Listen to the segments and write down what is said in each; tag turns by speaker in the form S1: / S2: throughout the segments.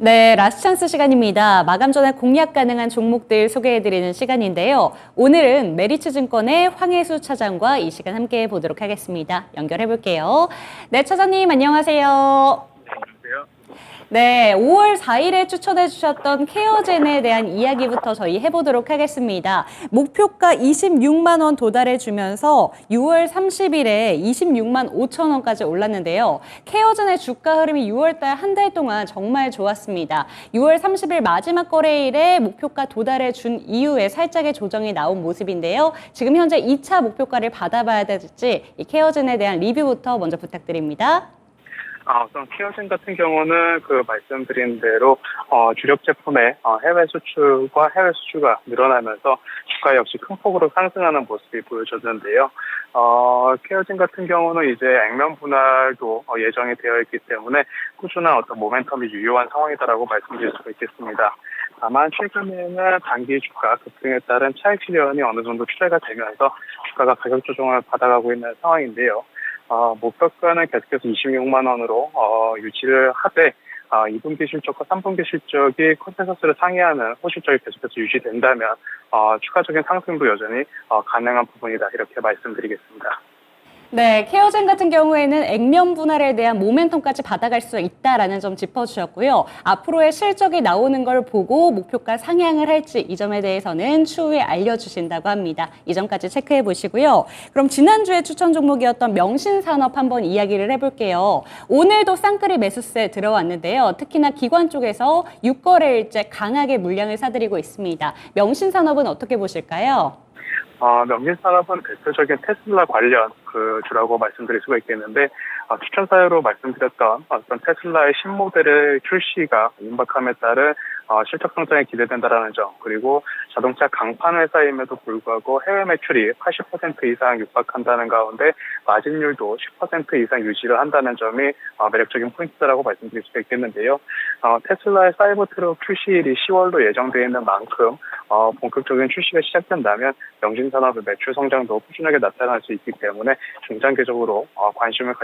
S1: 네, 라스트 찬스 시간입니다. 마감 전에 공략 가능한 종목들 소개해드리는 시간인데요. 오늘은 메리츠증권의 황혜수 차장과 이 시간 함께 보도록 하겠습니다. 연결해볼게요. 네, 차장님 안녕하세요. 네, 5월 4일에 추천해 주셨던 케어젠에 대한 이야기부터 저희 해보도록 하겠습니다. 목표가 26만 원 도달해 주면서 6월 30일에 26만 5천 원까지 올랐는데요. 케어젠의 주가 흐름이 6월 달 한 달 동안 정말 좋았습니다. 6월 30일 마지막 거래일에 목표가 도달해 준 이후에 살짝의 조정이 나온 모습인데요. 지금 현재 2차 목표가를 받아봐야 될지 이 케어젠에 대한 리뷰부터 먼저 부탁드립니다.
S2: 우선 케어젠 같은 경우는 말씀드린 대로 주력 제품의 해외 수출과 해외 수주가 늘어나면서 주가 역시 큰 폭으로 상승하는 모습이 보여졌는데요. 케어젠 같은 경우는 이제 액면 분할도 예정이 되어 있기 때문에 꾸준한 어떤 모멘텀이 유효한 상황이다라고 말씀드릴 수가 있겠습니다. 다만 최근에는 단기 주가 급등에 따른 차익 실현이 어느 정도 출회가 되면서 주가가 가격 조정을 받아가고 있는 상황인데요. 목표가는 계속해서 26만 원으로 유지를 하되 2분기 실적과 3분기 실적이 컨센서스를 상회하는 호실적이 계속해서 유지된다면 추가적인 상승도 여전히 가능한 부분이다 이렇게 말씀드리겠습니다.
S1: 네, 케어젠 같은 경우에는 액면 분할에 대한 모멘텀까지 받아갈 수 있다라는 점 짚어주셨고요. 앞으로의 실적이 나오는 걸 보고 목표가 상향을 할지 이 점에 대해서는 추후에 알려주신다고 합니다. 이 점까지 체크해 보시고요. 그럼 지난주에 추천 종목이었던 명신산업 한번 이야기를 해볼게요. 오늘도 쌍끌이 매수세 들어왔는데요. 특히나 기관 쪽에서 6거래일째 강하게 물량을 사들이고 있습니다. 명신산업은 어떻게 보실까요?
S2: 명신산업은 대표적인 테슬라 관련 주라고 말씀드릴 수가 있겠는데, 추천 사유로 말씀드렸던 어떤 테슬라의 신모델의 출시가 임박함에 따른 실적 성장이 기대된다라는 점, 그리고 자동차 강판 회사임에도 불구하고 해외 매출이 80% 이상 육박한다는 가운데 마진율도 10% 이상 유지를 한다는 점이 매력적인 포인트라고 말씀드릴 수가 있겠는데요. 테슬라의 사이버 트럭 출시일이 10월로 예정되어 있는 만큼 본격적인 출시가 시작된다면 명신산업의 매출 성장도 꾸준하게 나타날 수 있기 때문에 중장기적으로 관심을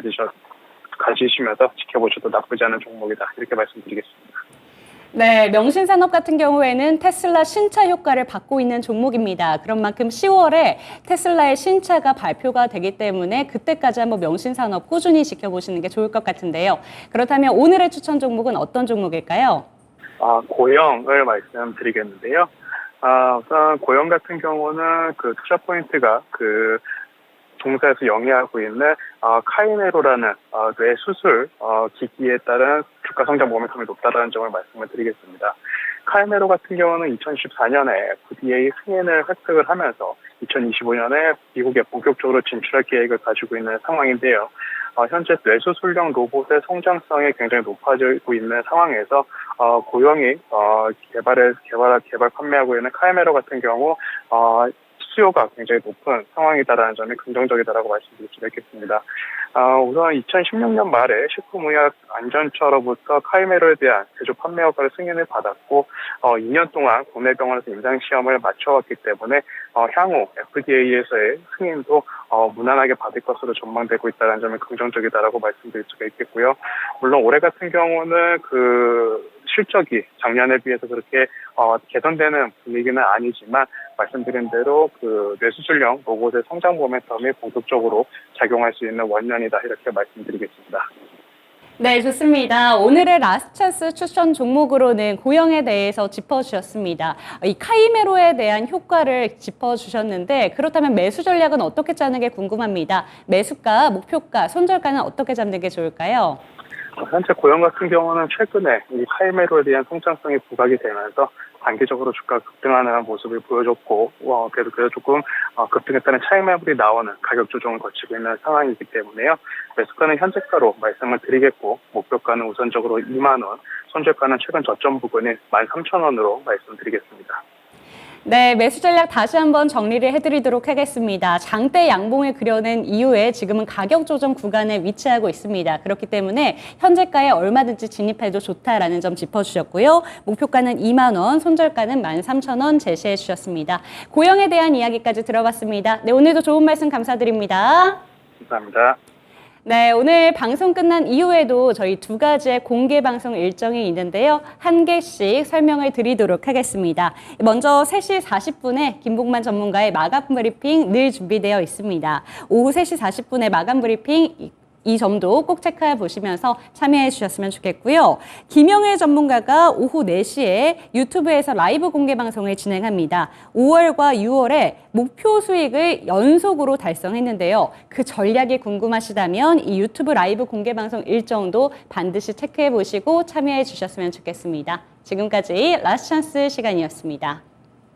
S2: 가지시면서 지켜보셔도 나쁘지 않은 종목이다 이렇게 말씀드리겠습니다.
S1: 네, 명신산업 같은 경우에는 테슬라 신차 효과를 받고 있는 종목입니다. 그런 만큼 10월에 테슬라의 신차가 발표가 되기 때문에 그때까지 한번 명신산업 꾸준히 지켜보시는 게 좋을 것 같은데요. 그렇다면 오늘의 추천 종목은 어떤 종목일까요?
S2: 고영을 말씀드리겠는데요. 우선 고영 같은 경우는 투자 포인트가 동사에서 영위하고 있는 카이네로라는 뇌 수술 기기에 따른 주가 성장 모멘텀이 높다는 점을 말씀을 드리겠습니다. 카이네로 같은 경우는 2014년에 FDA 승인을 획득을 하면서 2025년에 미국에 본격적으로 진출할 계획을 가지고 있는 상황인데요. 현재 뇌수술용 로봇의 성장성이 굉장히 높아지고 있는 상황에서 고영이 개발 판매하고 있는 카이네로 같은 경우 수요가 굉장히 높은 상황이다라는 점이 긍정적이다라고 말씀드릴 수가 있겠습니다. 우선 2016년 말에 식품의약 안전처로부터 카이메로에 대한 제조 판매 허가를 승인을 받았고 2년 동안 국내 병원에서 임상 시험을 마쳐왔기 때문에 향후 FDA에서의 승인도 무난하게 받을 것으로 전망되고 있다는 점이 긍정적이다라고 말씀드릴 수가 있겠고요. 물론 올해 같은 경우는 실적이 작년에 비해서 그렇게 개선되는 분위기는 아니지만 말씀드린 대로 뇌수술용 로봇의 성장 모멘텀이 본격적으로 작용할 수 있는 원년이다 이렇게 말씀드리겠습니다.
S1: 네, 좋습니다. 오늘의 라스트 찬스 추천 종목으로는 고영에 대해서 짚어주셨습니다. 이 카이메로에 대한 효과를 짚어주셨는데 그렇다면 매수 전략은 어떻게 짜는 게 궁금합니다. 매수가, 목표가, 손절가는 어떻게 잡는 게 좋을까요?
S2: 현재 고영 같은 경우는 최근에 이 카이메로에 대한 성장성이 부각이 되면서 단기적으로 주가 급등하는 모습을 보여줬고 그래서 조금 급등했다는 차익 매물이 나오는 가격 조정을 거치고 있는 상황이기 때문에요. 매수가는 현재가로 말씀을 드리겠고 목표가는 우선적으로 2만 원, 손절가는 최근 저점 부근인 13,000원으로 말씀드리겠습니다.
S1: 네, 매수 전략 다시 한번 정리를 해드리도록 하겠습니다. 장대 양봉을 그려낸 이후에 지금은 가격 조정 구간에 위치하고 있습니다. 그렇기 때문에 현재가에 얼마든지 진입해도 좋다라는 점 짚어주셨고요. 목표가는 2만 원, 손절가는 13,000원 제시해 주셨습니다. 고영에 대한 이야기까지 들어봤습니다. 네, 오늘도 좋은 말씀 감사드립니다.
S2: 감사합니다.
S1: 네, 오늘 방송 끝난 이후에도 저희 두 가지의 공개 방송 일정이 있는데요. 한 개씩 설명을 드리도록 하겠습니다. 먼저 3시 40분에 김복만 전문가의 마감 브리핑 늘 준비되어 있습니다. 오후 3시 40분에 마감 브리핑 이 점도 꼭 체크해 보시면서 참여해 주셨으면 좋겠고요. 김영애 전문가가 오후 4시에 유튜브에서 라이브 공개 방송을 진행합니다. 5월과 6월에 목표 수익을 연속으로 달성했는데요. 그 전략이 궁금하시다면 이 유튜브 라이브 공개 방송 일정도 반드시 체크해 보시고 참여해 주셨으면 좋겠습니다. 지금까지 라스트 찬스 시간이었습니다.